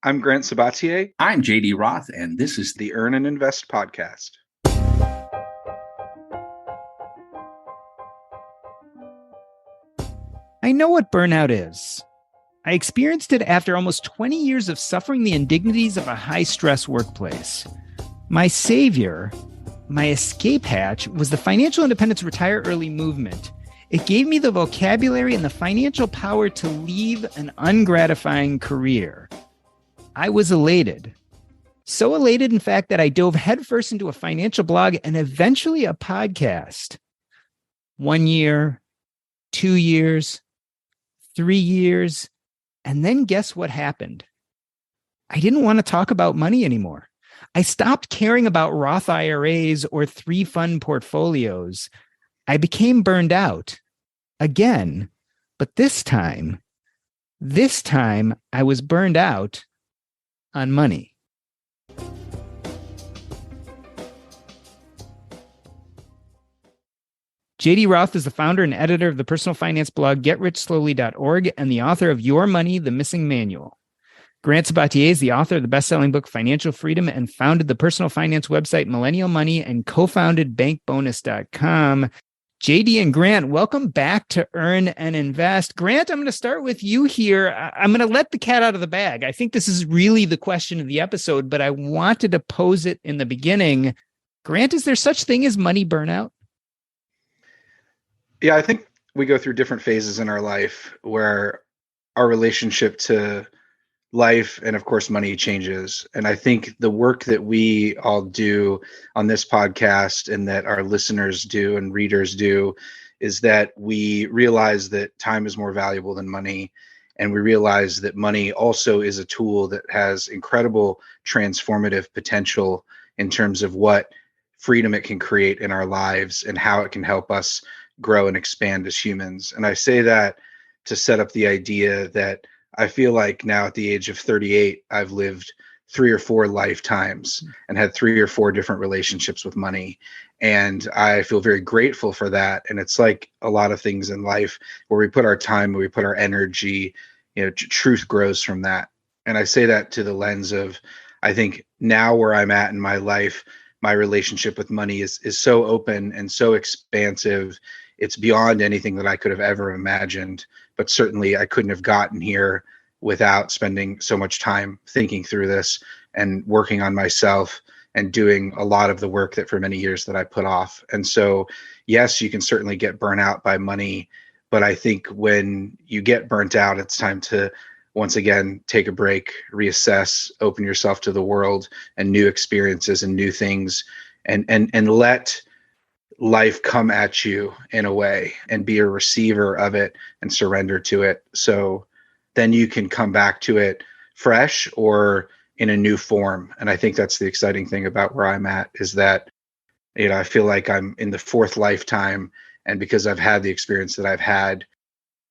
I'm Grant Sabatier. I'm JD Roth, and this is The Earn and Invest podcast. I know what burnout is. I experienced it after almost 20 years of suffering the indignities of a high-stress workplace. My savior, my escape hatch, was the Financial Independence Retire Early movement. It gave me the vocabulary and the financial power to leave an ungratifying career. I was elated. So elated, in fact, that I dove headfirst into a financial blog and eventually a podcast. 1 year, 2 years, 3 years, and then guess what happened? I didn't want to talk about money anymore. I stopped caring about Roth IRAs or 3-fund portfolios. I became burned out again, but this time I was burned out on money. JD Roth is the founder and editor of the personal finance blog GetRichSlowly.org and the author of Your Money, The Missing Manual. Grant Sabatier is the author of the best-selling book Financial Freedom and founded the personal finance website Millennial Money and co-founded bankbonus.com. JD and Grant, welcome back to Earn and Invest. Grant, I'm going to start with you here. I'm going to let the cat out of the bag. I think this is really the question of the episode, but I wanted to pose it in the beginning. Grant, is there such thing as money burnout? Yeah, I think we go through different phases in our life where our relationship to life and, of course, money changes. And I think the work that we all do on this podcast and that our listeners do and readers do is that we realize that time is more valuable than money. And we realize that money also is a tool that has incredible transformative potential in terms of what freedom it can create in our lives and how it can help us grow and expand as humans. And I say that to set up the idea that I feel like now at the age of 38, I've lived 3 or 4 lifetimes and had 3 or 4 different relationships with money. And I feel very grateful for that. And it's like a lot of things in life where we put our time, where we put our energy, truth grows from that. And I say that to the lens of, I think now where I'm at in my life, my relationship with money is so open and so expansive. It's beyond anything that I could have ever imagined, but certainly I couldn't have gotten here without spending so much time thinking through this and working on myself and doing a lot of the work that for many years that I put off. And so, yes, you can certainly get burnt out by money, but I think when you get burnt out, it's time to once again take a break, reassess, open yourself to the world and new experiences and new things, and let life come at you in a way and be a receiver of it and surrender to it. So then you can come back to it fresh or in a new form. And I think that's the exciting thing about where I'm at is that, I feel like I'm in the 4th lifetime. And because I've had the experience that I've had,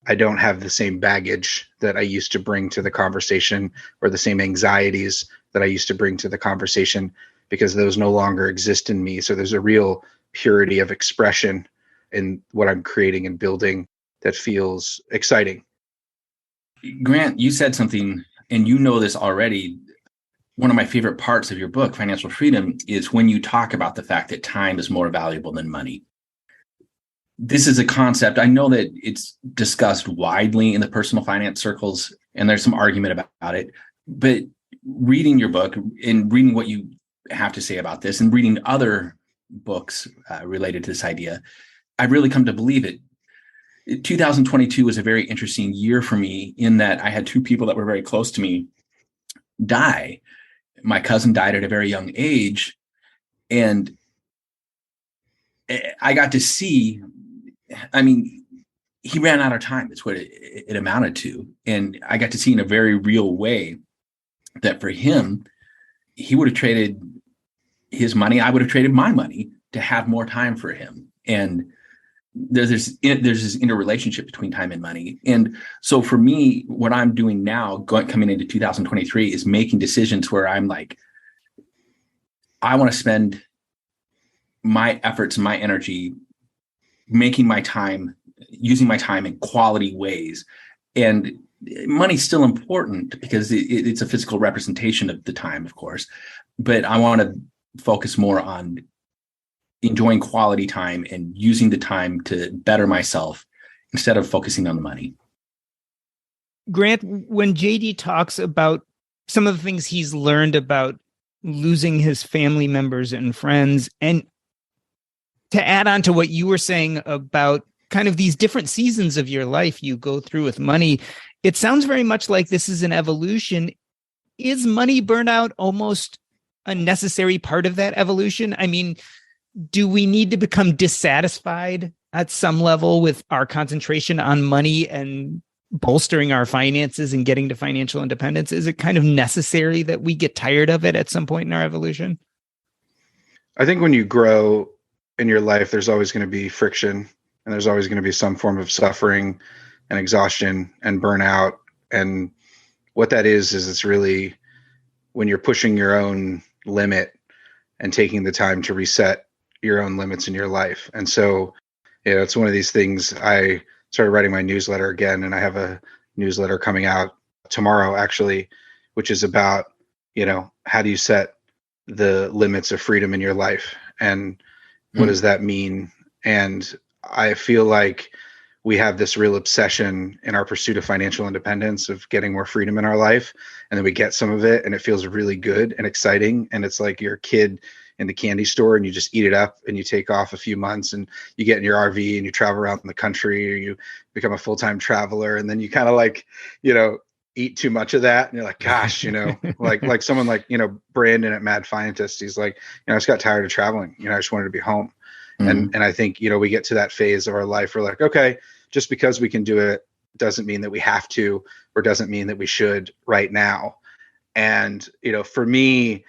I don't have the same baggage that I used to bring to the conversation or the same anxieties that I used to bring to the conversation because those no longer exist in me. So there's a real purity of expression in what I'm creating and building that feels exciting. Grant, you said something, and you know this already. One of my favorite parts of your book, Financial Freedom, is when you talk about the fact that time is more valuable than money. This is a concept. I know that it's discussed widely in the personal finance circles, and there's some argument about it. But reading your book and reading what you have to say about this and reading other books related to this idea, I've really come to believe it. 2022 was a very interesting year for me in that I had 2 people that were very close to me die. My cousin died at a very young age, and I got to see, he ran out of time. That's what it amounted to. And I got to see in a very real way that for him, he would have traded his money. I would have traded my money to have more time for him. And there's this interrelationship between time and money. And so for me, what I'm doing now, coming into 2023, is making decisions where I'm like, I want to spend my efforts and my energy making my time, using my time in quality ways. And money's still important because it's a physical representation of the time, of course, but I want to focus more on enjoying quality time and using the time to better myself instead of focusing on the money. Grant, when JD talks about some of the things he's learned about losing his family members and friends, and to add on to what you were saying about kind of these different seasons of your life you go through with money, it sounds very much like this is an evolution. Is money burnout almost a necessary part of that evolution? I mean, do we need to become dissatisfied at some level with our concentration on money and bolstering our finances and getting to financial independence? Is it kind of necessary that we get tired of it at some point in our evolution? I think when you grow in your life, there's always going to be friction, and there's always going to be some form of suffering and exhaustion and burnout. And what that is it's really when you're pushing your own limit and taking the time to reset your own limits in your life. And so, it's one of these things. I started writing my newsletter again, and I have a newsletter coming out tomorrow, actually, which is about, how do you set the limits of freedom in your life, and what does that mean? And I feel like we have this real obsession in our pursuit of financial independence of getting more freedom in our life. And then we get some of it and it feels really good and exciting. And it's like you're a kid in the candy store and you just eat it up and you take off a few months and you get in your RV and you travel around the country, or you become a full-time traveler. And then you kind of like, eat too much of that. And you're like, gosh, like someone like, Brandon at Mad Fientist, he's like, I just got tired of traveling. I just wanted to be home. Mm-hmm. And I think, we get to that phase of our life. We're like, okay, just because we can do it doesn't mean that we have to, or doesn't mean that we should right now. And, for me,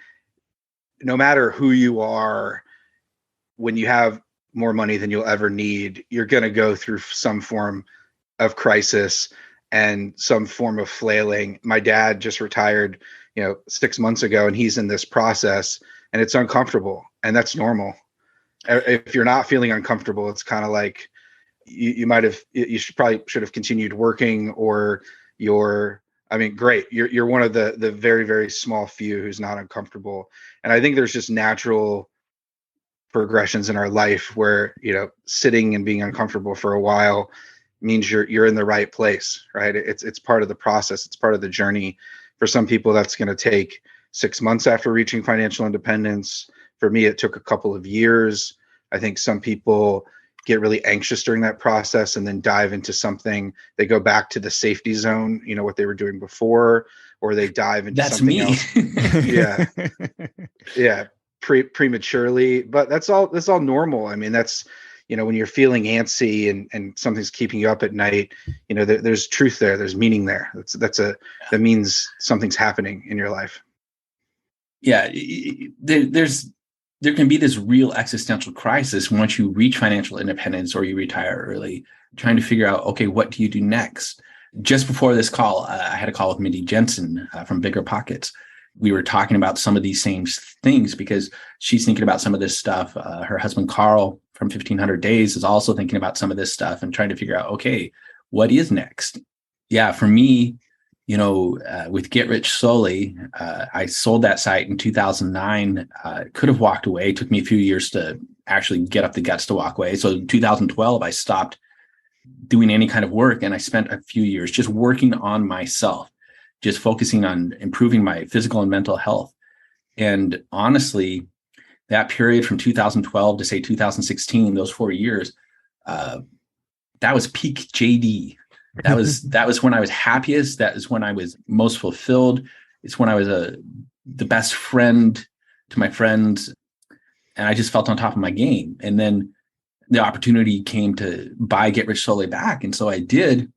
no matter who you are, when you have more money than you'll ever need, you're going to go through some form of crisis and some form of flailing. My dad just retired, 6 months ago, and he's in this process, and it's uncomfortable, and that's normal. If you're not feeling uncomfortable, it's kind of like you should have continued working, or great. You're one of the very, very small few who's not uncomfortable. And I think there's just natural progressions in our life where, sitting and being uncomfortable for a while means you're in the right place, right? It's part of the process. It's part of the journey. For some people, that's going to take 6 months after reaching financial independence. For me, it took a couple of years. I think some people get really anxious during that process and then dive into something. They go back to the safety zone, what they were doing before, or they dive into something else. Yeah. Yeah. Prematurely, but that's all normal. I mean, that's, when you're feeling antsy and something's keeping you up at night, there's truth there. There's meaning there. That means something's happening in your life. Yeah. There can be this real existential crisis once you reach financial independence or you retire early, trying to figure out, okay, what do you do next? Just before this call, I had a call with Mindy Jensen from Bigger Pockets. We were talking about some of these same things because she's thinking about some of this stuff. Her husband, Carl, from 1500 Days, is also thinking about some of this stuff and trying to figure out, okay, what is next? Yeah, for me, with Get Rich Slowly, I sold that site in 2009. Could have walked away. It took me a few years to actually get up the guts to walk away. So in 2012, I stopped doing any kind of work, and I spent a few years just working on myself, just focusing on improving my physical and mental health. And honestly, that period from 2012 to say 2016, those 4 years, that was peak JD. That was when I was happiest. That is when I was most fulfilled. It's when I was the best friend to my friends, and I just felt on top of my game. And then the opportunity came to buy Get Rich Slowly back, and so I did.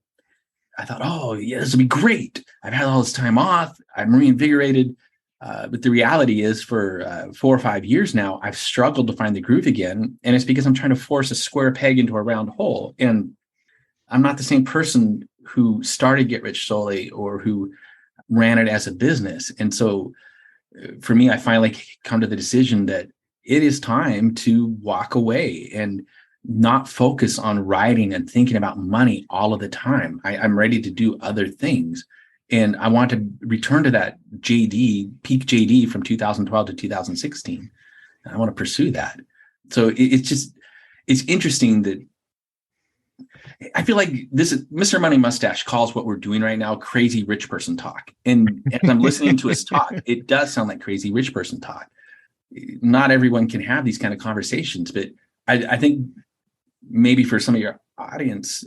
I thought, oh yeah, this will be great. I've had all this time off. I'm reinvigorated. But the reality is, for 4 or 5 years now, I've struggled to find the groove again, and it's because I'm trying to force a square peg into a round hole. And I'm not the same person who started Get Rich Slowly or who ran it as a business. And so for me, I finally come to the decision that it is time to walk away. And not focus on writing and thinking about money all of the time. I'm ready to do other things. And I want to return to that peak JD from 2012 to 2016. I want to pursue that. So it's interesting that I feel like this is Mr. Money Mustache calls what we're doing right now crazy rich person talk. And as I'm listening to his talk, it does sound like crazy rich person talk. Not everyone can have these kind of conversations, but I think maybe for some of your audience,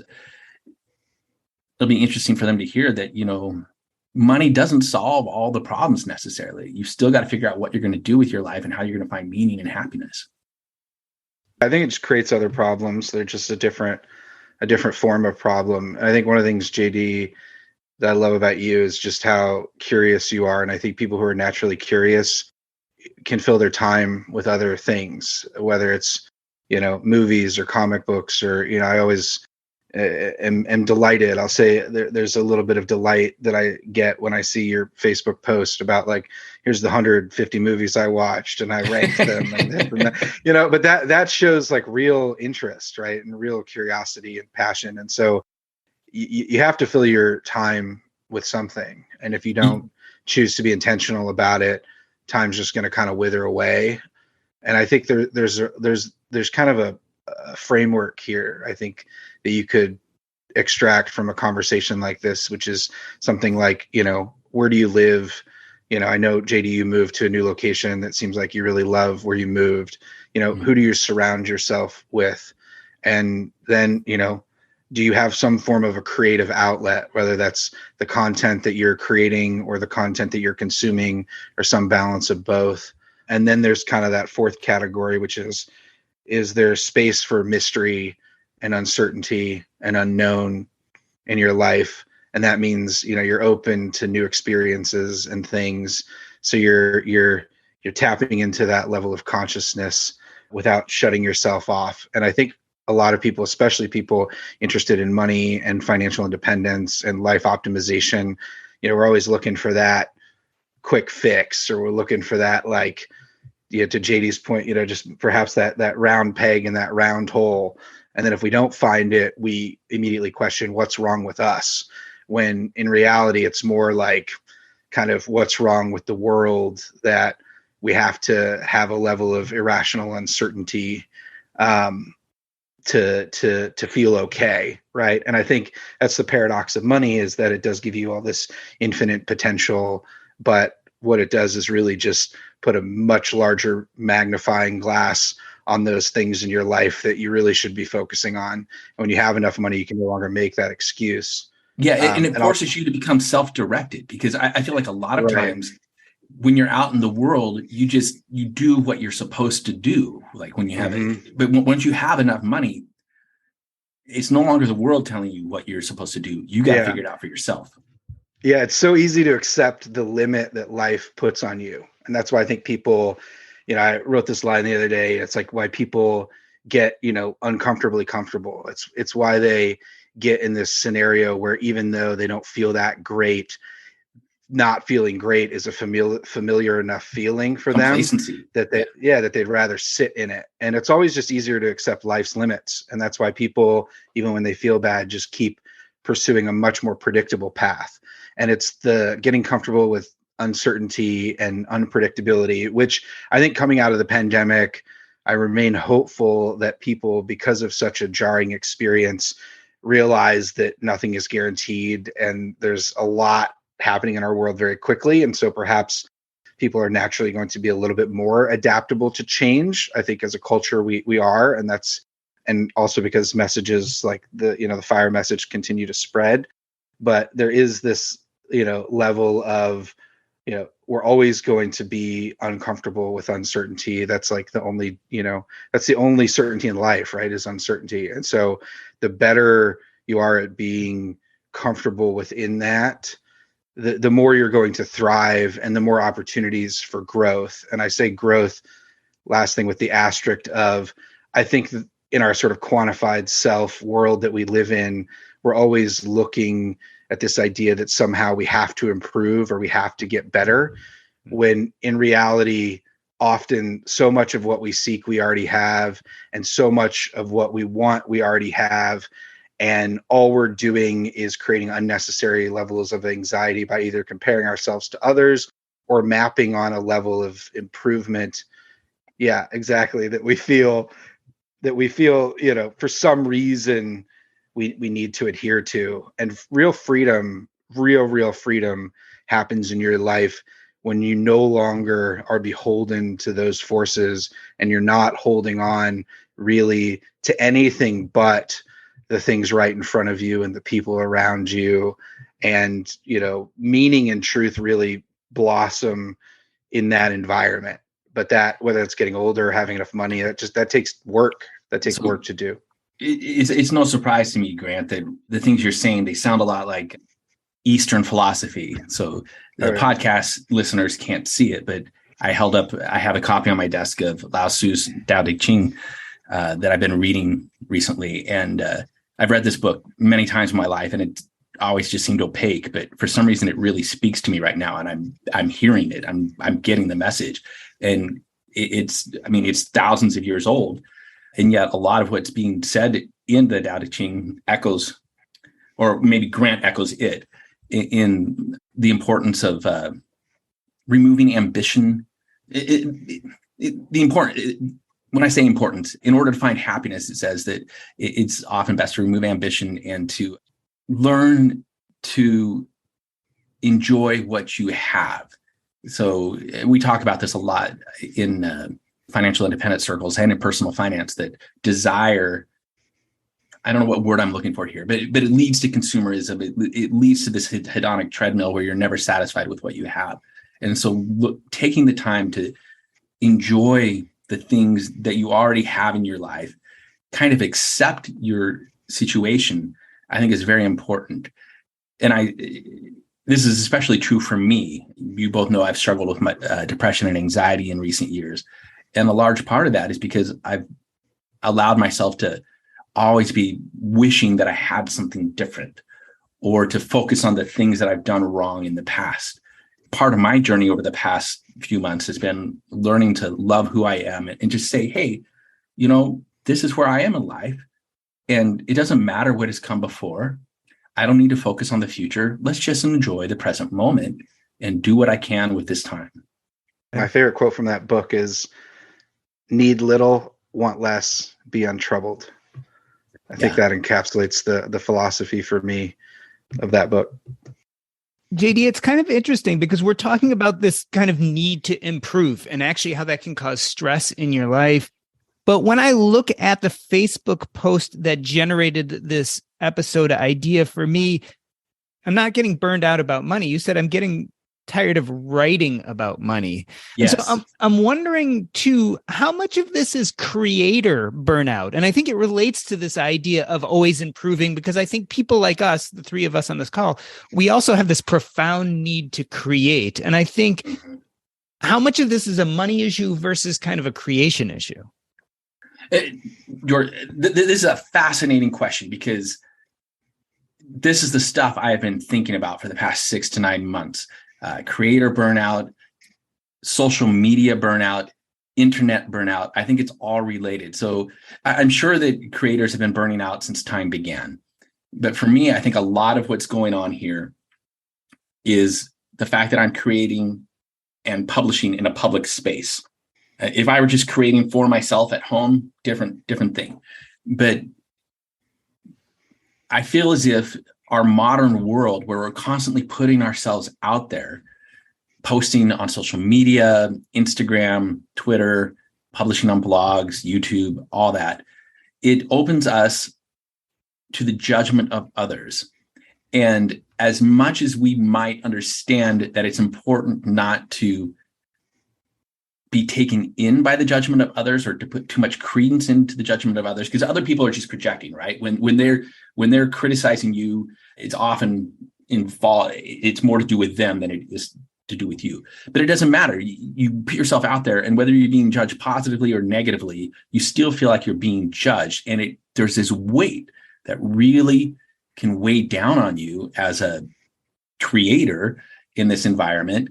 it'll be interesting for them to hear that, money doesn't solve all the problems necessarily. You've still got to figure out what you're going to do with your life and how you're going to find meaning and happiness. I think it just creates other problems. They're just a different form of problem. I think one of the things, JD, that I love about you is just how curious you are. And I think people who are naturally curious can fill their time with other things, whether it's, movies or comic books or, I always am delighted. I'll say there's a little bit of delight that I get when I see your Facebook post about like, here's the 150 movies I watched and I ranked them and that, but that shows like real interest, right? And real curiosity and passion. And so you have to fill your time with something. And if you don't choose to be intentional about it, time's just going to kind of wither away. And I think there's kind of a framework here, I think, that you could extract from a conversation like this, which is something like, where do you live? I know, JD, you moved to a new location that seems like you really love where you moved. Who do you surround yourself with? And then, do you have some form of a creative outlet, whether that's the content that you're creating or the content that you're consuming or some balance of both? And then there's kind of that fourth category, which is there space for mystery and uncertainty and unknown in your life? And that means, you're open to new experiences and things. So you're tapping into that level of consciousness without shutting yourself off. And I think a lot of people, especially people interested in money and financial independence and life optimization, we're always looking for that quick fix, or we're looking for that, like, to JD's point, just perhaps that round peg in that round hole. And then if we don't find it, we immediately question what's wrong with us, when in reality, it's more like kind of what's wrong with the world, that we have to have a level of irrational uncertainty to feel okay, right? And I think that's the paradox of money, is that it does give you all this infinite potential, but what it does is really just put a much larger magnifying glass on those things in your life that you really should be focusing on. And when you have enough money, you can no longer make that excuse. Yeah, and it forces you to become self-directed, because I feel like a lot of times when you're out in the world, you do what you're supposed to do. Like when you have it, but once you have enough money, it's no longer the world telling you what you're supposed to do. You got to figure it out for yourself. Yeah, it's so easy to accept the limit that life puts on you. And that's why I think people, I wrote this line the other day. It's like why people get, uncomfortably comfortable. It's why they get in this scenario where even though they don't feel that great, not feeling great is a familiar enough feeling for them that they'd rather sit in it. And it's always just easier to accept life's limits. And that's why people, even when they feel bad, just keep pursuing a much more predictable path. And it's the getting comfortable with uncertainty and unpredictability, which I think coming out of the pandemic, I remain hopeful that people, because of such a jarring experience, realize that nothing is guaranteed and there's a lot happening in our world very quickly. And so perhaps people are naturally going to be a little bit more adaptable to change. I think as a culture, we are, and also because messages like the fire message continue to spread. But there is this, level of, we're always going to be uncomfortable with uncertainty. That's like the only, that's the only certainty in life, right? Is uncertainty. And so the better you are at being comfortable within that, the more you're going to thrive and the more opportunities for growth. And I say growth, last thing, with the asterisk of, I think in our sort of quantified self world that we live in, we're always looking at this idea that somehow we have to improve or we have to get better, when in reality, often so much of what we seek we already have, and so much of what we want we already have, and all we're doing is creating unnecessary levels of anxiety by either comparing ourselves to others or mapping on a level of improvement. Yeah, exactly. That we feel, for some reason we need to adhere to. And real freedom, real freedom happens in your life when you no longer are beholden to those forces, and you're not holding on really to anything but the things right in front of you and the people around you. And, meaning and truth really blossom in that environment. But that, whether it's getting older or having enough money, that takes work. That takes work to do. It's no surprise to me, Grant, that the things you're saying, they sound a lot like Eastern philosophy. So the podcast listeners can't see it, but I have a copy on my desk of Lao Tzu's Tao Te Ching that I've been reading recently. And I've read this book many times in my life, and it always just seemed opaque, but for some reason it really speaks to me right now. And I'm hearing it. I'm getting the message. And it's thousands of years old. And yet a lot of what's being said in the Tao Te Ching echoes, or maybe Grant echoes it, in the importance of removing ambition. When I say importance, in order to find happiness, it says that it's often best to remove ambition and to learn to enjoy what you have. So we talk about this a lot in financial independence circles and in personal finance, that desire, I don't know what word I'm looking for here, but it leads to consumerism. It leads to this hedonic treadmill where you're never satisfied with what you have. And so taking the time to enjoy the things that you already have in your life, kind of accept your situation, I think is very important. And this is especially true for me. You both know I've struggled with my depression and anxiety in recent years. And a large part of that is because I've allowed myself to always be wishing that I had something different, or to focus on the things that I've done wrong in the past. Part of my journey over the past few months has been learning to love who I am and just say, hey, this is where I am in life. And it doesn't matter what has come before. I don't need to focus on the future. Let's just enjoy the present moment and do what I can with this time. My favorite quote from that book is, need little, want less, be untroubled. I think that encapsulates the philosophy for me of that book. JD, it's kind of interesting because we're talking about this kind of need to improve and actually how that can cause stress in your life. But when I look at the Facebook post that generated this episode idea for me, I'm not getting burned out about money. You said I'm getting tired of writing about money. Yes. And so I'm wondering too, how much of this is creator burnout? And I think it relates to this idea of always improving, because I think people like us, the three of us on this call, we also have this profound need to create. And I think how much of this is a money issue versus kind of a creation issue? This is a fascinating question, because this is the stuff I've been thinking about for the past 6 to 9 months. Creator burnout, social media burnout, internet burnout. I think it's all related. So I'm sure that creators have been burning out since time began. But for me, I think a lot of what's going on here is the fact that I'm creating and publishing in a public space. If I were just creating for myself at home, different thing. But I feel as if our modern world, where we're constantly putting ourselves out there, posting on social media, Instagram, Twitter, publishing on blogs, YouTube, all that, it opens us to the judgment of others. And as much as we might understand that it's important not to be taken in by the judgment of others, or to put too much credence into the judgment of others, because other people are just projecting, right? When they're criticizing you, it's often it's more to do with them than it is to do with you. But it doesn't matter. You put yourself out there, and whether you're being judged positively or negatively, you still feel like you're being judged. And there's this weight that really can weigh down on you as a creator in this environment.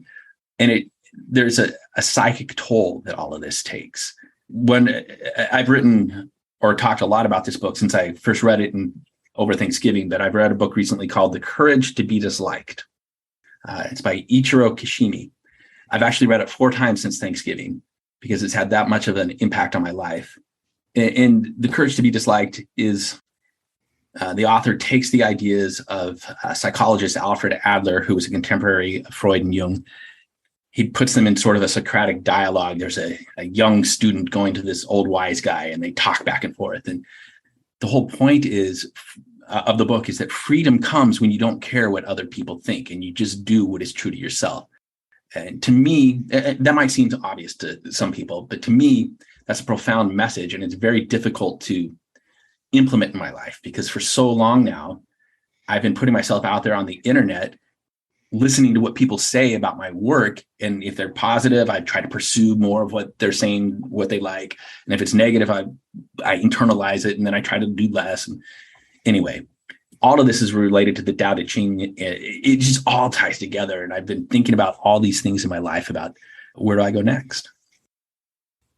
And there's a psychic toll that all of this takes. When I've written or talked a lot about this book since I first read it over Thanksgiving, but I've read a book recently called The Courage to Be Disliked. It's by Ichiro Kishimi. I've actually read it 4 times since Thanksgiving because it's had that much of an impact on my life. And The Courage to Be Disliked is the author takes the ideas of psychologist Alfred Adler, who was a contemporary of Freud and Jung. He puts them in sort of a Socratic dialogue. There's a young student going to this old wise guy, and they talk back and forth. And the whole point of the book is that freedom comes when you don't care what other people think and you just do what is true to yourself. And to me, that might seem obvious to some people, but to me, that's a profound message. And it's very difficult to implement in my life because for so long now, I've been putting myself out there on the internet, listening to what people say about my work. And if they're positive, I try to pursue more of what they're saying, what they like. And if it's negative, I internalize it and then I try to do less. And anyway, all of this is related to the Tao Te Ching. It just all ties together. And I've been thinking about all these things in my life about where do I go next?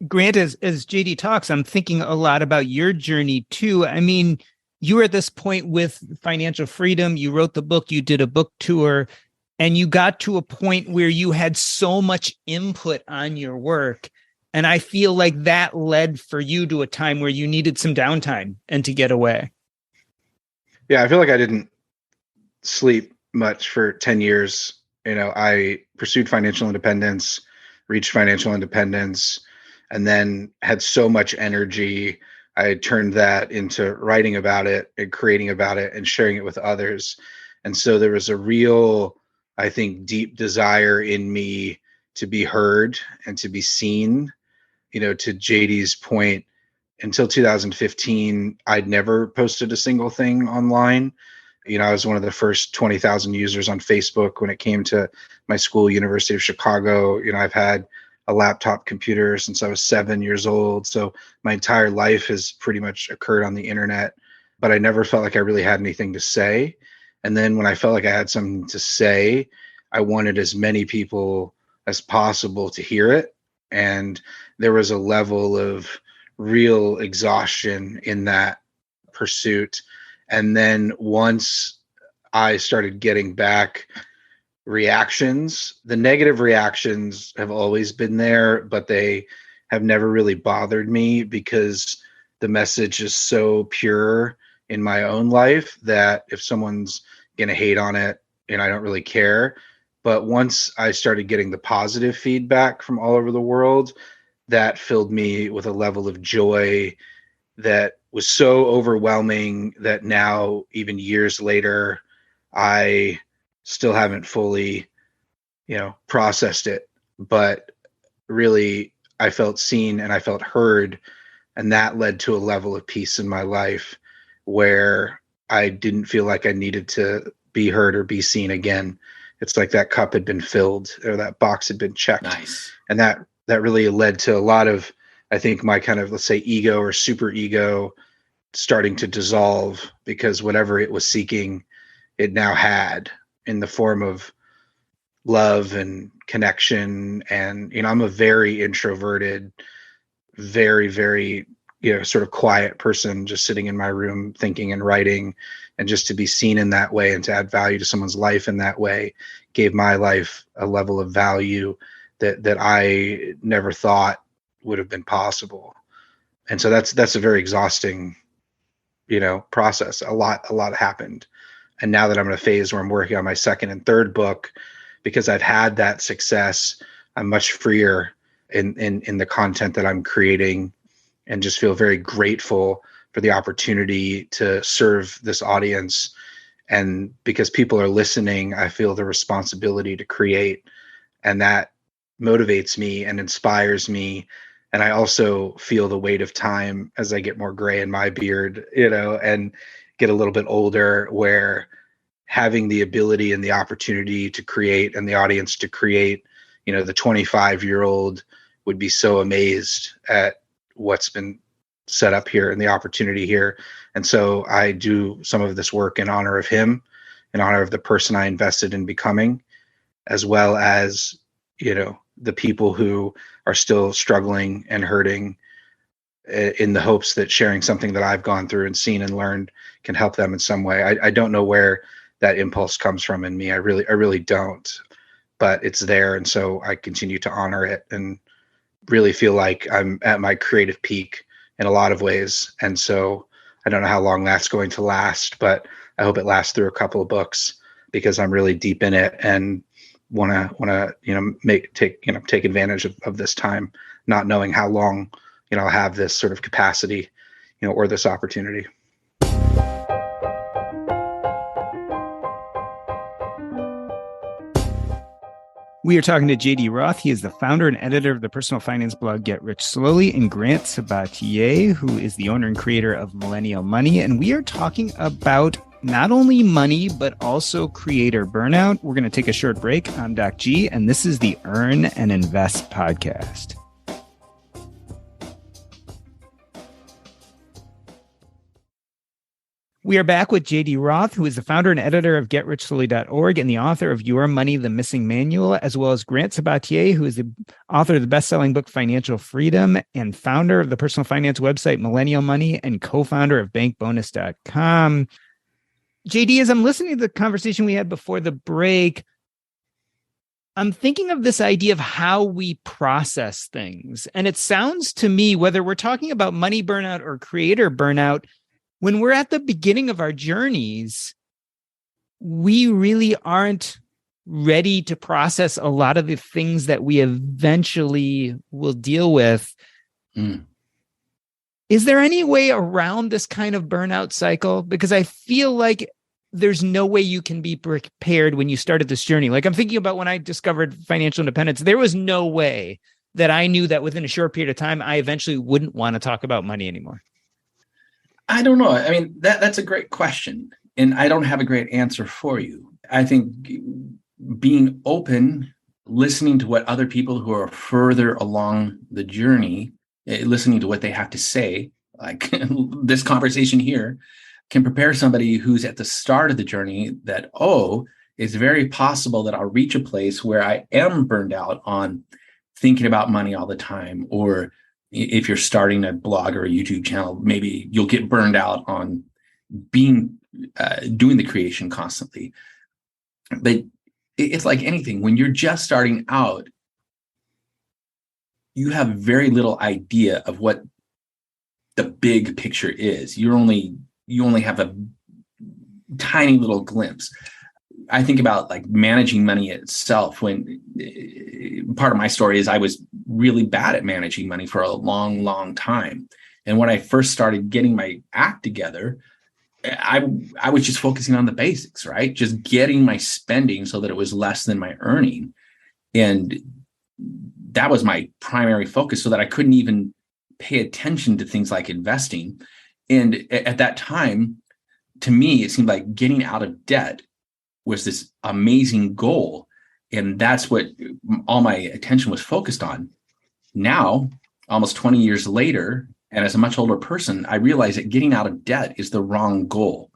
Grant, as JD talks, I'm thinking a lot about your journey too. I mean, you were at this point with financial freedom. You wrote the book, you did a book tour, and you got to a point where you had so much input on your work. And I feel like that led for you to a time where you needed some downtime and to get away. Yeah, I feel like I didn't sleep much for 10 years. I pursued financial independence, reached financial independence, and then had so much energy. I turned that into writing about it and creating about it and sharing it with others. And so there was a real, I think, deep desire in me to be heard and to be seen. To JD's point, until 2015, I'd never posted a single thing online. I was one of the first 20,000 users on Facebook when it came to my school, University of Chicago. I've had a laptop computer since I was 7 years old. So my entire life has pretty much occurred on the internet, but I never felt like I really had anything to say. And then when I felt like I had something to say, I wanted as many people as possible to hear it. And there was a level of real exhaustion in that pursuit. And then once I started getting back reactions, the negative reactions have always been there, but they have never really bothered me because the message is so pure in my own life that if someone's going to hate on it, I don't really care. But once I started getting the positive feedback from all over the world, that filled me with a level of joy that was so overwhelming that now, even years later, I still haven't fully, processed it. But really, I felt seen and I felt heard. And that led to a level of peace in my life where I didn't feel like I needed to be heard or be seen again. It's like that cup had been filled or that box had been checked. Nice. And that really led to a lot of, I think, my kind of, let's say, ego or super ego starting to dissolve because whatever it was seeking, it now had in the form of love and connection. And, I'm a very introverted, very, very, sort of quiet person, just sitting in my room, thinking and writing. And just to be seen in that way and to add value to someone's life in that way gave my life a level of value that I never thought would have been possible. And so that's a very exhausting, process. A lot happened. And now that I'm in a phase where I'm working on my second and third book, because I've had that success, I'm much freer in the content that I'm creating and just feel very grateful for the opportunity to serve this audience. And because people are listening, I feel the responsibility to create, and that motivates me and inspires me. And I also feel the weight of time as I get more gray in my beard, and get a little bit older, where having the ability and the opportunity to create and the audience to create, the 25-year-old would be so amazed at what's been set up here and the opportunity here. And so I do some of this work in honor of him, in honor of the person I invested in becoming, as well as, the people who are still struggling and hurting, in the hopes that sharing something that I've gone through and seen and learned can help them in some way. I don't know where that impulse comes from in me. I really don't, but it's there. And so I continue to honor it and really feel like I'm at my creative peak in a lot of ways. And so I don't know how long that's going to last, but I hope it lasts through a couple of books, because I'm really deep in it and want to take advantage of this time, not knowing how long I'll have this sort of capacity, or this opportunity. We are talking to JD Roth. He is the founder and editor of the personal finance blog Get Rich Slowly, and Grant Sabatier, who is the owner and creator of Millennial Money. And we are talking about not only money, but also creator burnout. We're going to take a short break. I'm Doc G, and this is the Earn and Invest podcast. We are back with JD Roth, who is the founder and editor of GetRichSlowly.org and the author of Your Money, The Missing Manual, as well as Grant Sabatier, who is the author of the best-selling book Financial Freedom and founder of the personal finance website Millennial Money and co-founder of BankBonus.com. JD, as I'm listening to the conversation we had before the break, I'm thinking of this idea of how we process things. And it sounds to me, whether we're talking about money burnout or creator burnout, when we're at the beginning of our journeys, we really aren't ready to process a lot of the things that we eventually will deal with. Is there any way around this kind of burnout cycle? Because I feel like there's no way you can be prepared when you started this journey. Like, I'm thinking about when I discovered financial independence, there was no way that I knew that within a short period of time, I eventually wouldn't want to talk about money anymore. I don't know. I mean, that's a great question, and I don't have a great answer for you. I think being open, listening to what other people who are further along the journey, listening to what they have to say, like this conversation here, can prepare somebody who's at the start of the journey that, it's very possible that I'll reach a place where I am burned out on thinking about money all the time, or if you're starting a blog or a YouTube channel, maybe you'll get burned out on doing the creation constantly. But it's like anything. When you're just starting out, you have very little idea of what the big picture is. You only have a tiny little glimpse. I think about like managing money itself. When part of my story is I was really bad at managing money for a long, long time. And when I first started getting my act together, I was just focusing on the basics, right? Just getting my spending so that it was less than my earning. And that was my primary focus, so that I couldn't even pay attention to things like investing. And at that time, to me, it seemed like getting out of debt was this amazing goal. And that's what all my attention was focused on. Now, almost 20 years later, and as a much older person, I realize that getting out of debt is the wrong goal.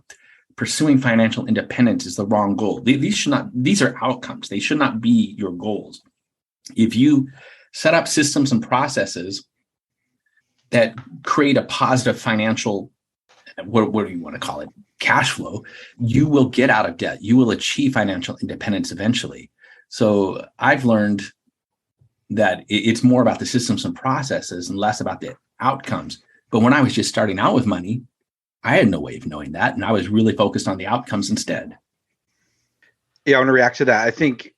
Pursuing financial independence is the wrong goal. These are outcomes. They should not be your goals. If you set up systems and processes that create a positive financial, what do you want to call it, cash flow, you will get out of debt. You will achieve financial independence eventually. So I've learned that it's more about the systems and processes and less about the outcomes. But when I was just starting out with money, I had no way of knowing that. And I was really focused on the outcomes instead. Yeah, I want to react to that. I think,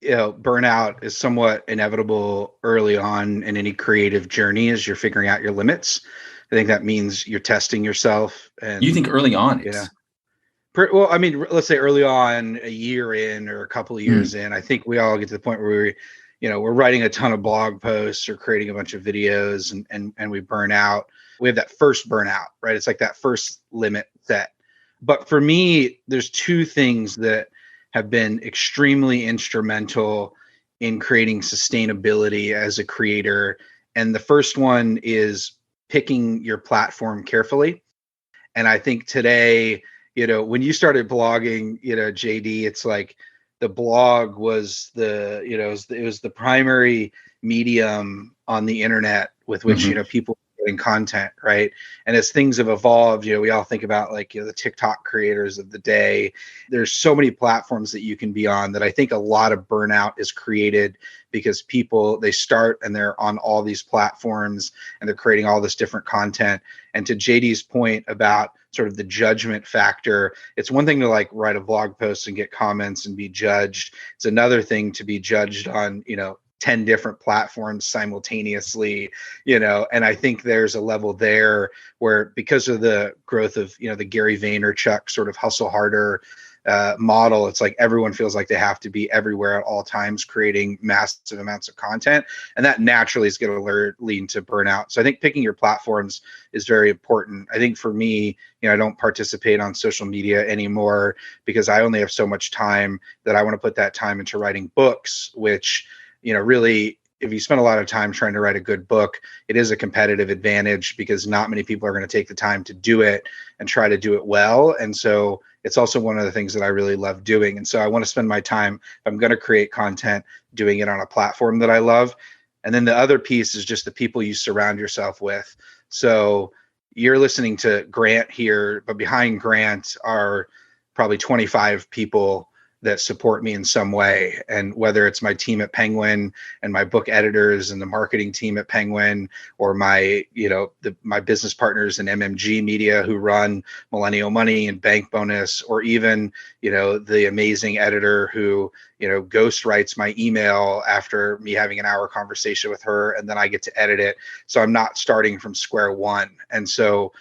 burnout is somewhat inevitable early on in any creative journey as you're figuring out your limits. I think that means you're testing yourself. And you think early on? Yeah. Well, I mean, let's say early on, a year in or a couple of years in, I think we all get to the point where we're writing a ton of blog posts or creating a bunch of videos and we burn out. We have that first burnout, right? It's like that first limit set. But for me, there's two things that have been extremely instrumental in creating sustainability as a creator. And the first one is picking your platform carefully. And I think today, when you started blogging, JD, it's like the blog was it was the primary medium on the internet with which, people were getting content, right? And as things have evolved, we all think about like, the TikTok creators of the day. There's so many platforms that you can be on that I think a lot of burnout is created because people, they start and they're on all these platforms and they're creating all this different content. And to JD's point about sort of the judgment factor, it's one thing to like write a blog post and get comments and be judged. It's another thing to be judged on, 10 different platforms simultaneously, and I think there's a level there where, because of the growth of, the Gary Vaynerchuk sort of hustle harder model, it's like everyone feels like they have to be everywhere at all times creating massive amounts of content, and that naturally is going to lead to burnout. So I think picking your platforms is very important. I think for me, I don't participate on social media anymore because I only have so much time that I want to put that time into writing books, which, really, if you spend a lot of time trying to write a good book, it is a competitive advantage because not many people are going to take the time to do it and try to do it well. And so it's also one of the things that I really love doing. And so I want to spend my time, if I'm going to create content, doing it on a platform that I love. And then the other piece is just the people you surround yourself with. So you're listening to Grant here, but behind Grant are probably 25 people that support me in some way. And whether it's my team at Penguin and my book editors and the marketing team at Penguin, or my, my business partners in MMG Media who run Millennial Money and Bank Bonus, or even, the amazing editor who, ghost writes my email after me having an hour conversation with her, and then I get to edit it. So I'm not starting from square one. And so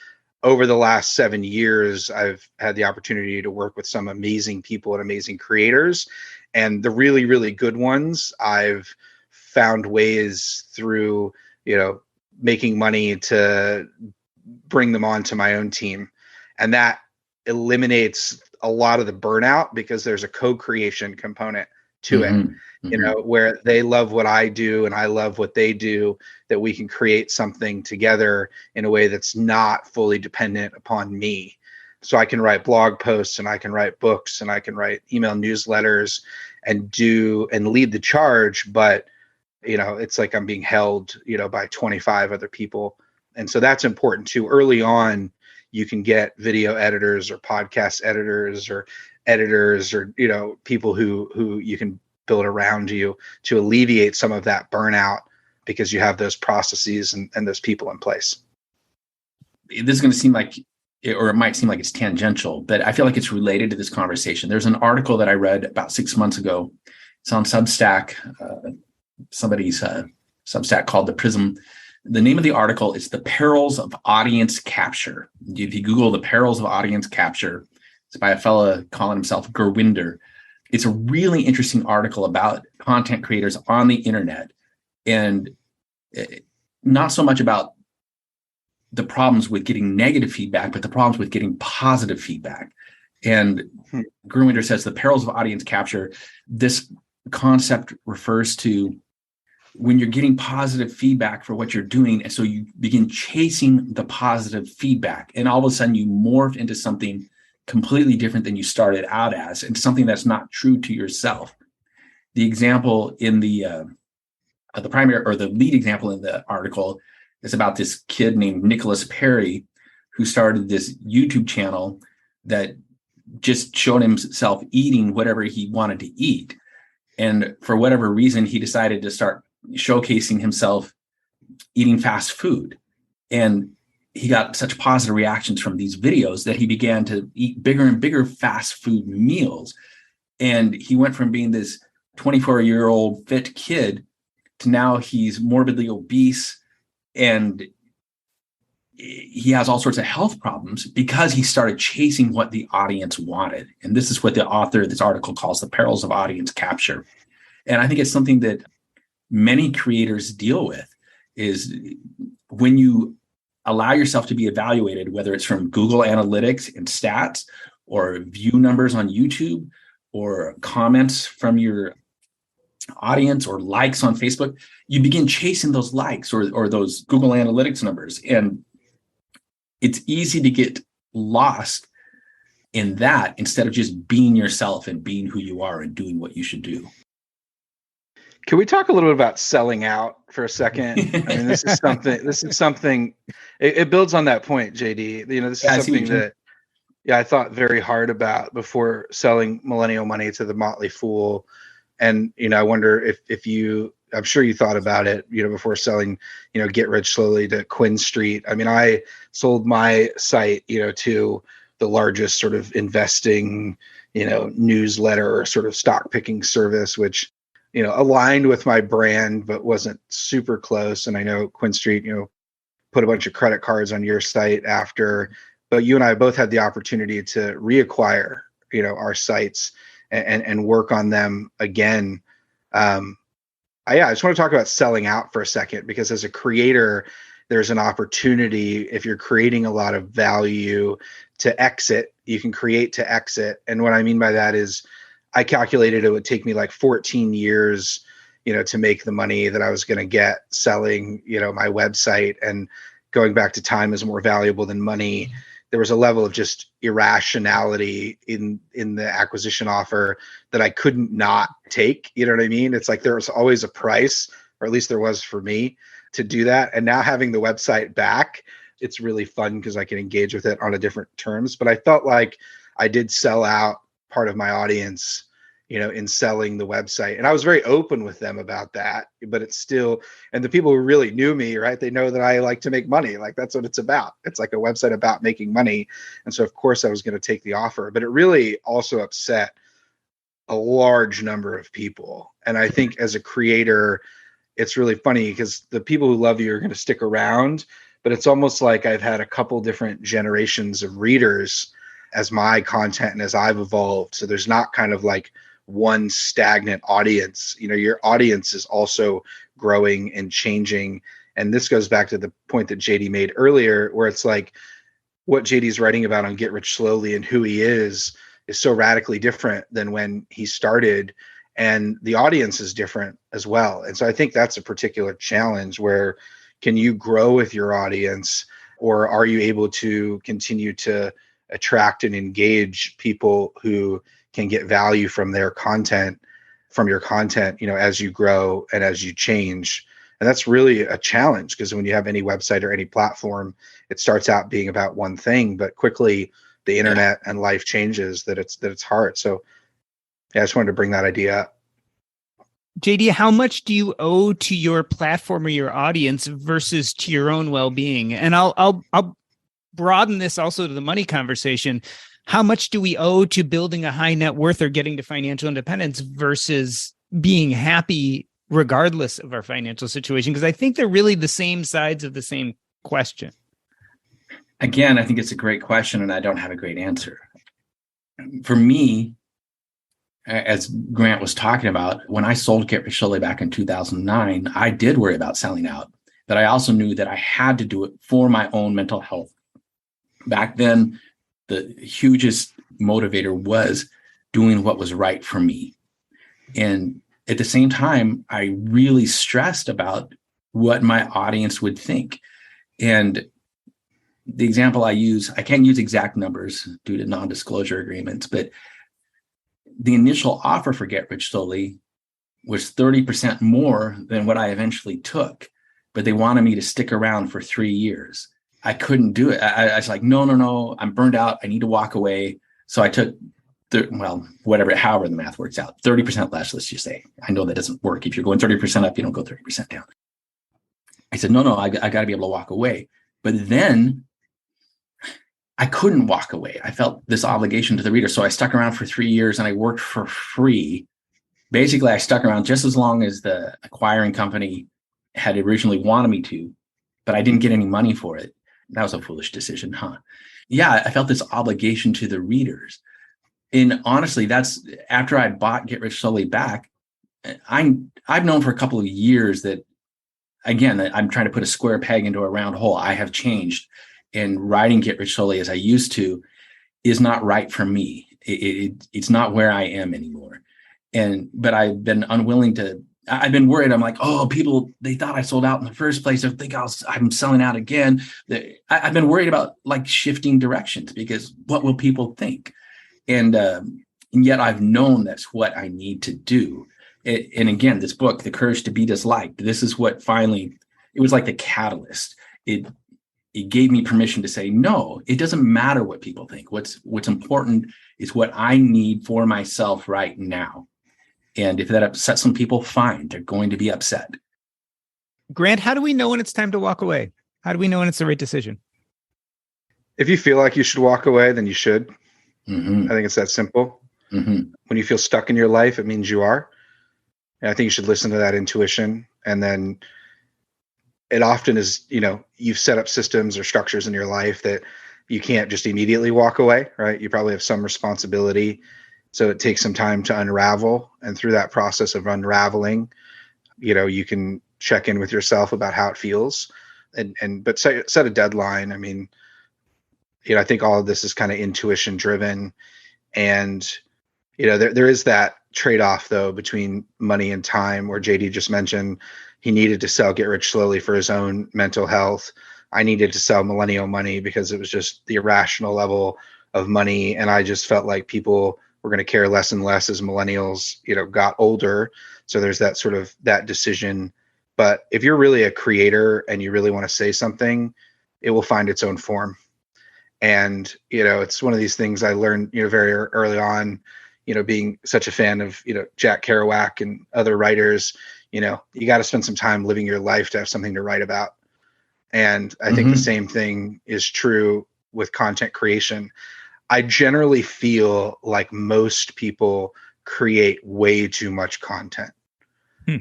over the last 7 years, I've had the opportunity to work with some amazing people and amazing creators. And the really, really good ones, I've found ways through, making money to bring them onto my own team. And that eliminates a lot of the burnout because there's a co-creation component to it. Where they love what I do and I love what they do, that we can create something together in a way that's not fully dependent upon me. So I can write blog posts and I can write books and I can write email newsletters and lead the charge. But, it's like I'm being held, by 25 other people. And so that's important too. Early on, you can get video editors or podcast editors or people who you can build around you to alleviate some of that burnout because you have those processes and those people in place. This is going to seem like, or it might seem like it's tangential, but I feel like it's related to this conversation. There's an article that I read about 6 months ago. It's on Substack, somebody's Substack called The Prism. The name of the article is The Perils of Audience Capture. If you Google The Perils of Audience Capture, it's by a fellow calling himself Gurwinder. It's a really interesting article about content creators on the internet, and not so much about the problems with getting negative feedback, but the problems with getting positive feedback. And Gurwinder says the perils of audience capture, this concept refers to when you're getting positive feedback for what you're doing. And so you begin chasing the positive feedback, and all of a sudden you morph into something completely different than you started out as, and something that's not true to yourself. The example in the primary, or the lead example in the article, is about this kid named Nicholas Perry, who started this YouTube channel that just showed himself eating whatever he wanted to eat. And for whatever reason, he decided to start showcasing himself eating fast food. And he got such positive reactions from these videos that he began to eat bigger and bigger fast food meals. And he went from being this 24-year-old fit kid to now he's morbidly obese, and he has all sorts of health problems because he started chasing what the audience wanted. And this is what the author of this article calls the perils of audience capture. And I think it's something that many creators deal with, is when you allow yourself to be evaluated, whether it's from Google Analytics and stats, or view numbers on YouTube, or comments from your audience, or likes on Facebook, you begin chasing those likes or those Google Analytics numbers. And it's easy to get lost in that instead of just being yourself and being who you are and doing what you should do. Can we talk a little bit about selling out for a second? I mean, this is something, it builds on that point, JD. This is something that, I thought very hard about before selling Millennial Money to the Motley Fool. And, I wonder if you, I'm sure you thought about it, before selling, Get Rich Slowly to Quinn Street. I mean, I sold my site, to the largest sort of investing, newsletter or sort of stock picking service, which, aligned with my brand, but wasn't super close. And I know Quinn Street, put a bunch of credit cards on your site after, but you and I both had the opportunity to reacquire, our sites and work on them again. I just want to talk about selling out for a second, because as a creator, there's an opportunity, if you're creating a lot of value, to exit. You can create to exit. And what I mean by that is, I calculated it would take me like 14 years, to make the money that I was going to get selling, my website. And going back to time is more valuable than money. There was a level of just irrationality in the acquisition offer that I couldn't not take. You know what I mean? It's like there was always a price, or at least there was for me, to do that. And now having the website back, it's really fun because I can engage with it on a different terms. But I felt like I did sell out part of my audience, in selling the website. And I was very open with them about that, but it's still, and the people who really knew me, right, they know that I like to make money. Like, that's what it's about. It's like a website about making money. And so of course I was going to take the offer, but it really also upset a large number of people. And I think as a creator, it's really funny because the people who love you are going to stick around, but it's almost like I've had a couple different generations of readers as my content and as I've evolved. So there's not kind of like one stagnant audience. Your audience is also growing and changing. And this goes back to the point that JD made earlier, where it's like what JD's writing about on Get Rich Slowly and who he is so radically different than when he started. And the audience is different as well. And so I think that's a particular challenge where, can you grow with your audience, or are you able to continue to attract and engage people who can get value from their content, from your content, as you grow and as you change. And that's really a challenge, because when you have any website or any platform, it starts out being about one thing, but quickly the internet and life changes that it's hard. So I just wanted to bring that idea up. JD, how much do you owe to your platform or your audience versus to your own well-being? And I'll broaden this also to the money conversation. How much do we owe to building a high net worth or getting to financial independence versus being happy regardless of our financial situation? Because I think they're really the same sides of the same question. Again, I think it's a great question, and I don't have a great answer. For me, as Grant was talking about, when I sold Get Rich Slowly back in 2009, I did worry about selling out, but I also knew that I had to do it for my own mental health. Back then, the hugest motivator was doing what was right for me. And at the same time, I really stressed about what my audience would think. And the example I use, I can't use exact numbers due to non-disclosure agreements, but the initial offer for Get Rich Slowly was 30% more than what I eventually took, but they wanted me to stick around for 3 years. I couldn't do it. I was like, no, I'm burned out. I need to walk away. So I took, however the math works out, 30% less, let's just say. I know that doesn't work. If you're going 30% up, you don't go 30% down. I said, no, I got to be able to walk away. But then I couldn't walk away. I felt this obligation to the reader. So I stuck around for 3 years and I worked for free. Basically, I stuck around just as long as the acquiring company had originally wanted me to, but I didn't get any money for it. That was a foolish decision, huh? Yeah, I felt this obligation to the readers. And honestly, that's after I bought Get Rich Slowly back. I've known for a couple of years that, again, I'm trying to put a square peg into a round hole. I have changed, and writing Get Rich Slowly as I used to is not right for me. It's not where I am anymore. But I've been unwilling to. I've been worried. I'm like, oh, people, they thought I sold out in the first place. They think I'm selling out again. I've been worried about like shifting directions, because what will people think? And yet I've known that's what I need to do. And again, this book, The Courage to Be Disliked, this is what finally, it was like the catalyst. It gave me permission to say, no, it doesn't matter what people think. What's important is what I need for myself right now. And if that upsets some people, fine, they're going to be upset. Grant, how do we know when it's time to walk away? How do we know when it's the right decision? If you feel like you should walk away, then you should. Mm-hmm. I think it's that simple. Mm-hmm. When you feel stuck in your life, it means you are. And I think you should listen to that intuition. And then it often is, you've set up systems or structures in your life that you can't just immediately walk away, right? You probably have some responsibility. So it takes some time to unravel. And through that process of unraveling, you can check in with yourself about how it feels but set a deadline. I mean, I think all of this is kind of intuition driven. And, there is that trade-off though between money and time, where JD just mentioned he needed to sell Get Rich Slowly for his own mental health. I needed to sell Millennial Money because it was just the irrational level of money. And I just felt like people were going to care less and less as millennials, got older. So there's that sort of that decision. But if you're really a creator and you really want to say something, it will find its own form. And, it's one of these things I learned, very early on, being such a fan of, Jack Kerouac and other writers, you got to spend some time living your life to have something to write about. And I think the same thing is true with content creation. I generally feel like most people create way too much content.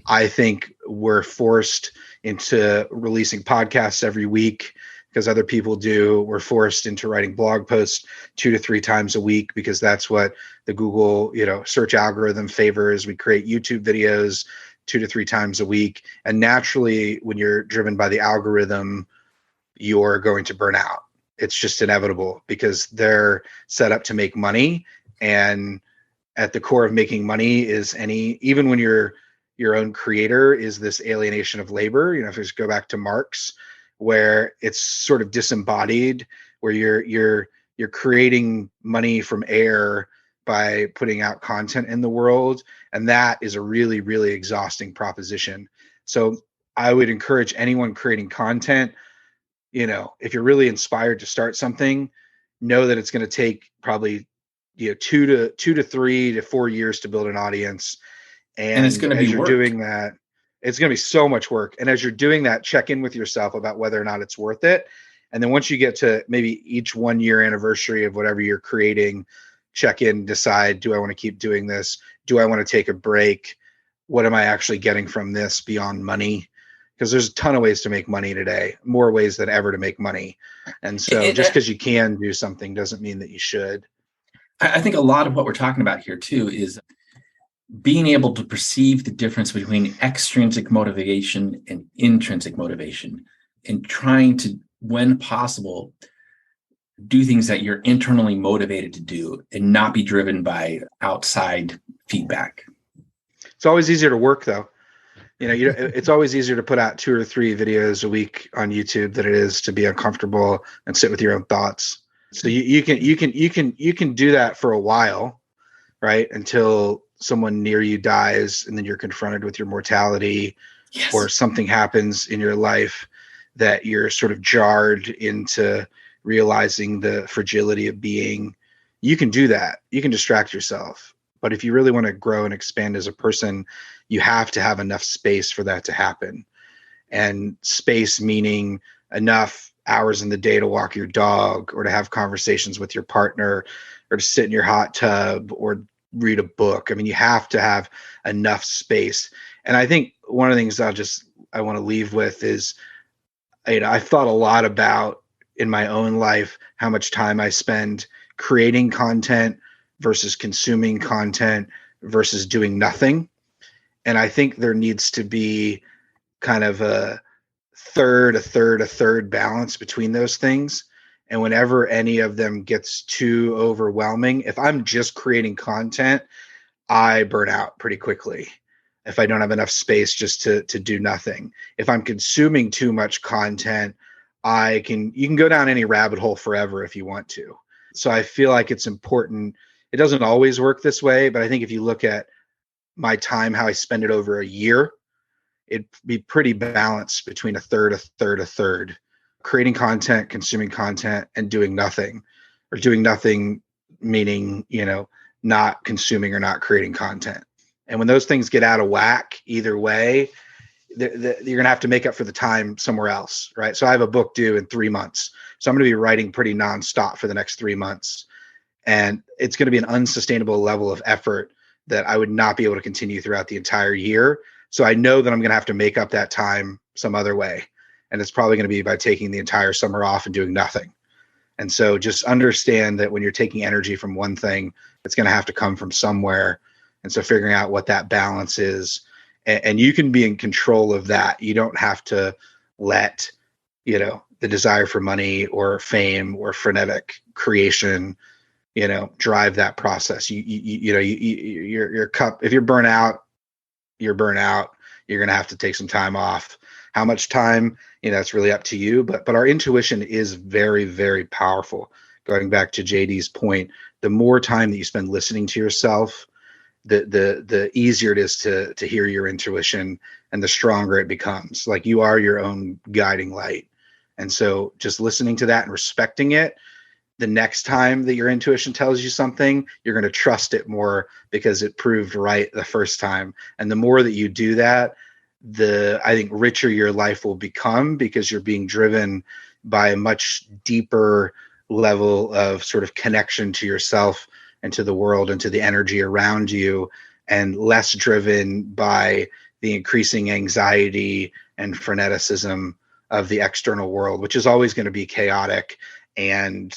I think we're forced into releasing podcasts every week because other people do. We're forced into writing blog posts 2 to 3 times a week because that's what the Google, search algorithm favors. We create YouTube videos 2 to 3 times a week. And naturally, when you're driven by the algorithm, you're going to burn out. It's just inevitable because they're set up to make money. And at the core of making money is even when you're your own creator, is this alienation of labor. If you just go back to Marx, where it's sort of disembodied, where you're creating money from air by putting out content in the world. And that is a really, really exhausting proposition. So I would encourage anyone creating content, if you're really inspired to start something, know that it's going to take probably 2 to 3 to 4 years to build an audience. And it's going to be as you're work. doing that, it's going to be so much work. And as you're doing that, check in with yourself about whether or not it's worth it. And then once you get to maybe each 1 year anniversary of whatever you're creating, check in, decide, do I want to keep doing this? Do I want to take a break? What am I actually getting from this beyond money? Because there's a ton of ways to make money today, more ways than ever to make money. And so just because you can do something doesn't mean that you should. I think a lot of what we're talking about here too is being able to perceive the difference between extrinsic motivation and intrinsic motivation, and trying to, when possible, do things that you're internally motivated to do and not be driven by outside feedback. It's always easier to work though. It's always easier to put out 2 or 3 videos a week on YouTube than it is to be uncomfortable and sit with your own thoughts. So you can do that for a while, right? Until someone near you dies and then you're confronted with your mortality. Yes. Or something happens in your life that you're sort of jarred into realizing the fragility of being. You can do that. You can distract yourself. But if you really want to grow and expand as a person, you have to have enough space for that to happen. And space meaning enough hours in the day to walk your dog, or to have conversations with your partner, or to sit in your hot tub, or read a book. I mean, you have to have enough space. And I think one of the things I want to leave with is, I've thought a lot about in my own life how much time I spend creating content versus consuming content versus doing nothing. And I think there needs to be kind of a third balance between those things. And whenever any of them gets too overwhelming, if I'm just creating content, I burn out pretty quickly if I don't have enough space just to do nothing. If I'm consuming too much content, you can go down any rabbit hole forever if you want to. So I feel like it's important It doesn't always work this way, but I think if you look at my time, how I spend it over a year, it'd be pretty balanced between a third, a third, a third, creating content, consuming content, and doing nothing. Or doing nothing meaning, not consuming or not creating content. And when those things get out of whack, either way, you're going to have to make up for the time somewhere else, right? So I have a book due in 3 months. So I'm going to be writing pretty nonstop for the next 3 months. And it's going to be an unsustainable level of effort that I would not be able to continue throughout the entire year. So I know that I'm going to have to make up that time some other way. And it's probably going to be by taking the entire summer off and doing nothing. And so just understand that when you're taking energy from one thing, it's going to have to come from somewhere. And so figuring out what that balance is, and you can be in control of that. You don't have to let, the desire for money or fame or frenetic creation, drive that process. Your cup, if you're burnt out, you're burnt out. You're going to have to take some time off. How much time, it's really up to you. But our intuition is very, very powerful. Going back to JD's point, the more time that you spend listening to yourself, the easier it is to hear your intuition, and the stronger it becomes. Like, you are your own guiding light. And so just listening to that and respecting it, the next time that your intuition tells you something, you're going to trust it more because it proved right the first time. And the more that you do that, I think richer your life will become, because you're being driven by a much deeper level of sort of connection to yourself and to the world and to the energy around you, and less driven by the increasing anxiety and freneticism of the external world, which is always going to be chaotic and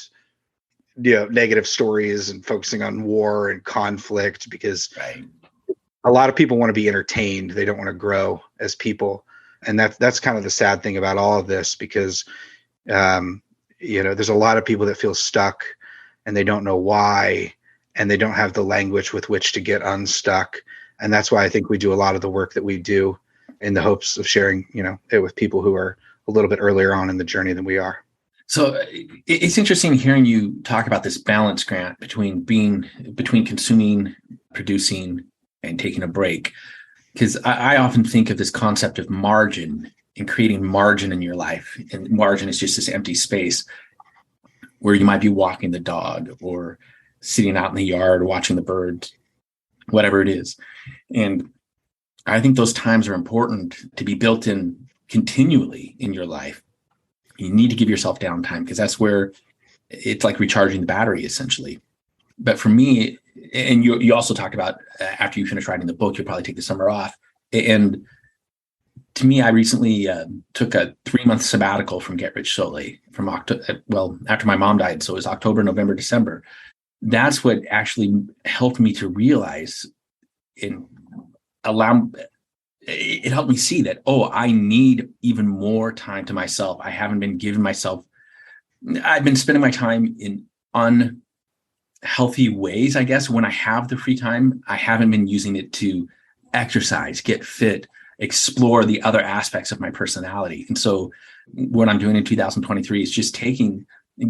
negative stories and focusing on war and conflict, because a lot of people want to be entertained. They don't want to grow as people. And that's kind of the sad thing about all of this, because there's a lot of people that feel stuck and they don't know why, and they don't have the language with which to get unstuck. And that's why I think we do a lot of the work that we do, in the hopes of sharing, it with people who are a little bit earlier on in the journey than we are. So it's interesting hearing you talk about this balance, Grant, between consuming, producing, and taking a break. Because I often think of this concept of margin and creating margin in your life. And margin is just this empty space where you might be walking the dog or sitting out in the yard watching the birds, whatever it is. And I think those times are important to be built in continually in your life. You need to give yourself downtime, because that's where it's like recharging the battery, essentially. But for me, and you also talked about after you finish writing the book, you'll probably take the summer off. And to me, I recently took a 3-month sabbatical from Get Rich Slowly from after my mom died. So it was October, November, December. That's what actually helped me to realize and it helped me see that, I need even more time to myself. I haven't been giving myself, I've been spending my time in unhealthy ways, I guess. When I have the free time, I haven't been using it to exercise, get fit, explore the other aspects of my personality. And so what I'm doing in 2023 is just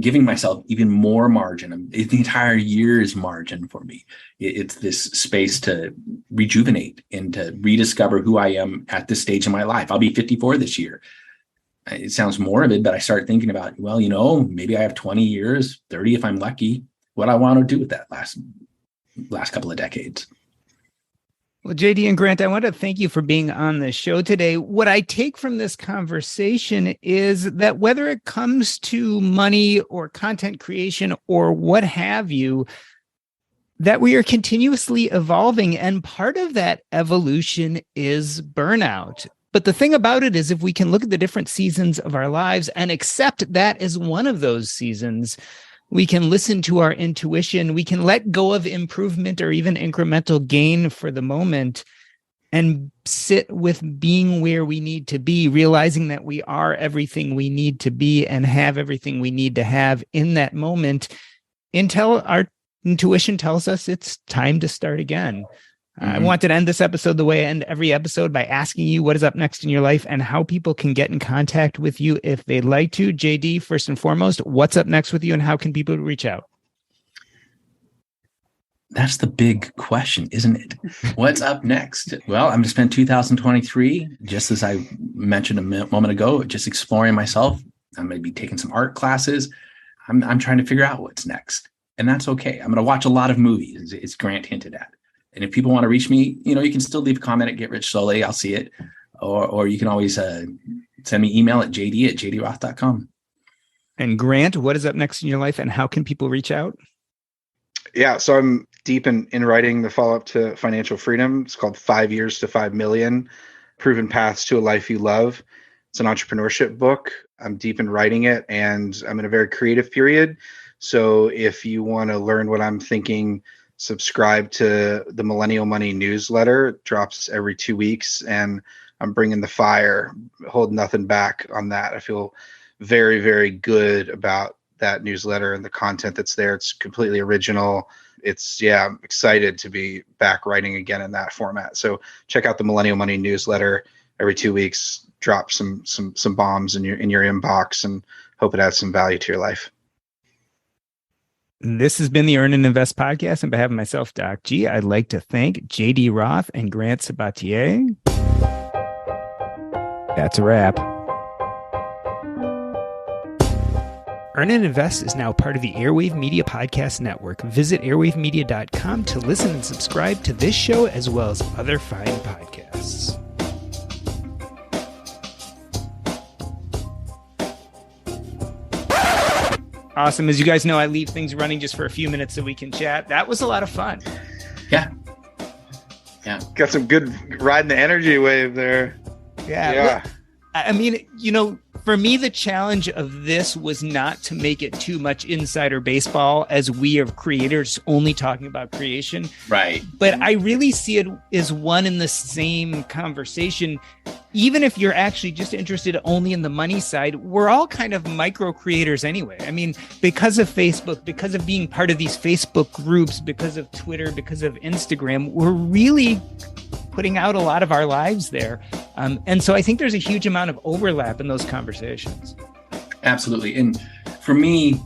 giving myself even more margin. The entire year's margin for me. It's this space to rejuvenate and to rediscover who I am at this stage in my life. I'll be 54 this year. It sounds morbid, but I started thinking about, maybe I have 20 years, 30 if I'm lucky, what I want to do with that last couple of decades. Well, JD and Grant, I want to thank you for being on the show today. What I take from this conversation is that whether it comes to money or content creation or what have you, that we are continuously evolving. And part of that evolution is burnout. But the thing about it is, if we can look at the different seasons of our lives and accept that as one of those seasons, we can listen to our intuition. We can let go of improvement or even incremental gain for the moment and sit with being where we need to be, realizing that we are everything we need to be and have everything we need to have in that moment until our intuition tells us it's time to start again. I wanted to end this episode the way I end every episode, by asking you what is up next in your life and how people can get in contact with you if they'd like to. JD, first and foremost, what's up next with you and how can people reach out? That's the big question, isn't it? What's up next? Well, I'm going to spend 2023, just as I mentioned a moment ago, just exploring myself. I'm going to be taking some art classes. I'm trying to figure out what's next. And that's okay. I'm going to watch a lot of movies, as Grant hinted at. And if people want to reach me, you can still leave a comment at Get Rich Slowly. I'll see it. Or you can always send me email at jd@jdroth.com. And Grant, what is up next in your life and how can people reach out? Yeah, so I'm deep in writing the follow-up to Financial Freedom. It's called 5 Years to 5 Million, Proven Paths to a Life You Love. It's an entrepreneurship book. I'm deep in writing it, and I'm in a very creative period. So if you want to learn what I'm thinking, subscribe to the Millennial Money newsletter. It drops every 2 weeks, and I'm bringing the fire, hold nothing back on that. I feel very, very good about that newsletter and the content that's there. It's completely original. I'm excited to be back writing again in that format. So check out the Millennial Money newsletter every 2 weeks. Drop some bombs in your inbox, and hope it adds some value to your life. This has been the Earn and Invest podcast. On behalf of myself, Doc G, I'd like to thank JD Roth and Grant Sabatier. That's a wrap. Earn and Invest is now part of the Airwave Media Podcast Network. Visit airwavemedia.com to listen and subscribe to this show as well as other fine podcasts. Awesome. As you guys know, I leave things running just for a few minutes so we can chat. That was a lot of fun. Yeah. Got some good riding the energy wave there. Yeah. I mean, for me, the challenge of this was not to make it too much insider baseball, as we are creators only talking about creation. Right. But I really see it as one in the same conversation. Even if you're actually just interested only in the money side, we're all kind of micro creators anyway. I mean, because of Facebook, because of being part of these Facebook groups, because of Twitter, because of Instagram, we're really putting out a lot of our lives there. And so I think there's a huge amount of overlap in those conversations. Absolutely. And for me,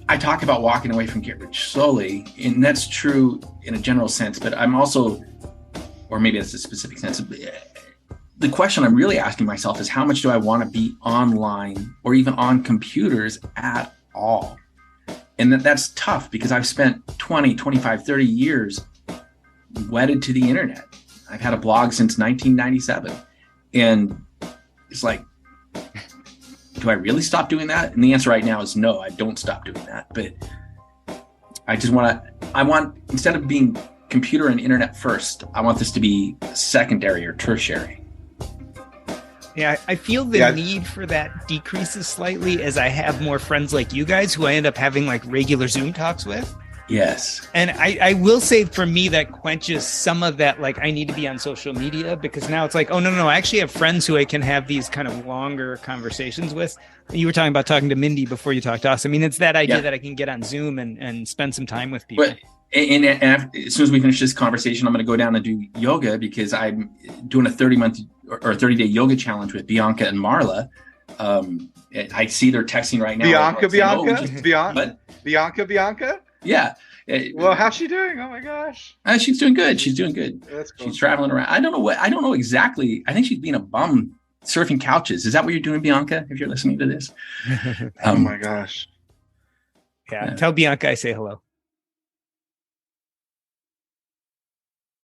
I talk about walking away from Get Rich Slowly, and that's true in a general sense, but I'm also, or maybe it's a specific sense, the question I'm really asking myself is how much do I want to be online or even on computers at all? And that's tough because I've spent 20, 25, 30 years wedded to the internet. I've had a blog since 1997. And it's like, do I really stop doing that? And the answer right now is no, I don't stop doing that. But I want, instead of being computer and internet first, I want this to be secondary or tertiary. Yeah, I feel the need for that decreases slightly as I have more friends like you guys who I end up having like regular Zoom talks with. Yes. And I will say for me, that quenches some of that, like I need to be on social media, because now it's like, oh, no, I actually have friends who I can have these kind of longer conversations with. You were talking to Mindy before you talked to us. I mean, it's that idea that I can get on Zoom and spend some time with people. But, and as soon as we finish this conversation, I'm going to go down and do yoga because I'm doing a 30-month or 30-day yoga challenge with Bianca and Marla. I see they're texting right now. Bianca? Yeah. Well, how's she doing? Oh my gosh. She's doing good. That's cool. She's traveling around. I don't know exactly. I think she's being a bum surfing couches. Is that what you're doing, Bianca? If you're listening to this. Oh my gosh. Yeah. Tell Bianca I say hello.